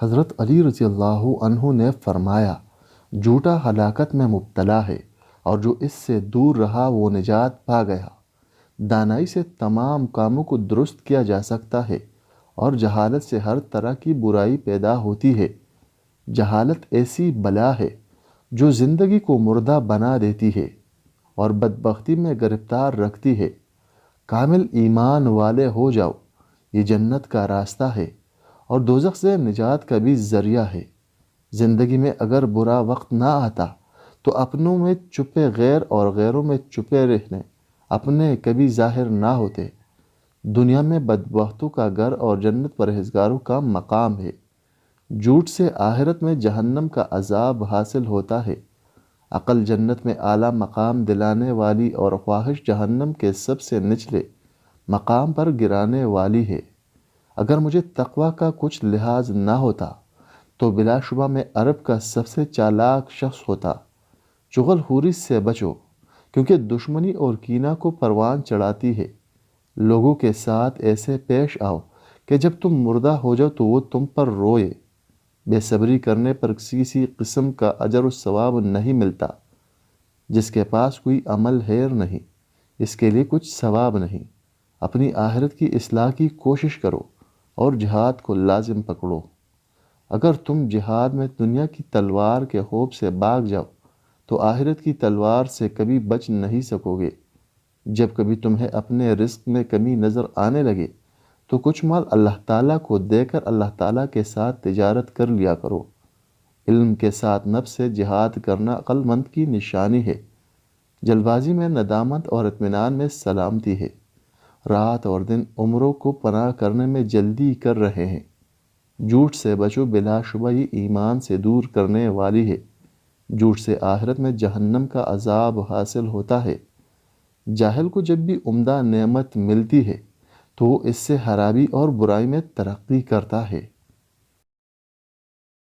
حضرت علی رضی اللہ عنہ نے فرمایا، جھوٹا ہلاکت میں مبتلا ہے اور جو اس سے دور رہا وہ نجات پا گیا۔ دانائی سے تمام کاموں کو درست کیا جا سکتا ہے اور جہالت سے ہر طرح کی برائی پیدا ہوتی ہے۔ جہالت ایسی بلا ہے جو زندگی کو مردہ بنا دیتی ہے اور بدبختی میں گرفتار رکھتی ہے۔ کامل ایمان والے ہو جاؤ، یہ جنت کا راستہ ہے اور دوزخ سے نجات کا بھی ذریعہ ہے۔ زندگی میں اگر برا وقت نہ آتا تو اپنوں میں چھپے غیر اور غیروں میں چھپے رہنے اپنے کبھی ظاہر نہ ہوتے۔ دنیا میں بدبختوں کا گھر اور جنت پرہیزگاروں کا مقام ہے۔ جھوٹ سے آخرت میں جہنم کا عذاب حاصل ہوتا ہے۔ عقل جنت میں اعلیٰ مقام دلانے والی اور خواہش جہنم کے سب سے نچلے مقام پر گرانے والی ہے۔ اگر مجھے تقوی کا کچھ لحاظ نہ ہوتا تو بلا شبہ میں عرب کا سب سے چالاک شخص ہوتا۔ چغل خوری سے بچو، کیونکہ دشمنی اور کینہ کو پروان چڑھاتی ہے۔ لوگوں کے ساتھ ایسے پیش آؤ کہ جب تم مردہ ہو جاؤ تو وہ تم پر روئے۔ بے صبری کرنے پر کسی قسم کا اجر و ثواب نہیں ملتا۔ جس کے پاس کوئی عمل خیر نہیں، اس کے لیے کچھ ثواب نہیں۔ اپنی آخرت کی اصلاح کی کوشش کرو اور جہاد کو لازم پکڑو۔ اگر تم جہاد میں دنیا کی تلوار کے خوف سے بھاگ جاؤ تو آخرت کی تلوار سے کبھی بچ نہیں سکو گے۔ جب کبھی تمہیں اپنے رزق میں کمی نظر آنے لگے تو کچھ مال اللہ تعالیٰ کو دے کر اللہ تعالیٰ کے ساتھ تجارت کر لیا کرو۔ علم کے ساتھ نفس سے جہاد کرنا عقل مند کی نشانی ہے۔ جلد بازی میں ندامت اور اطمینان میں سلامتی ہے۔ رات اور دن عمروں کو پناہ کرنے میں جلدی کر رہے ہیں۔ جھوٹ سے بچو، بلا شبہ یہ ایمان سے دور کرنے والی ہے۔ جھوٹ سے آخرت میں جہنم کا عذاب حاصل ہوتا ہے۔ جاہل کو جب بھی عمدہ نعمت ملتی ہے تو وہ اس سے خرابی اور برائی میں ترقی کرتا ہے۔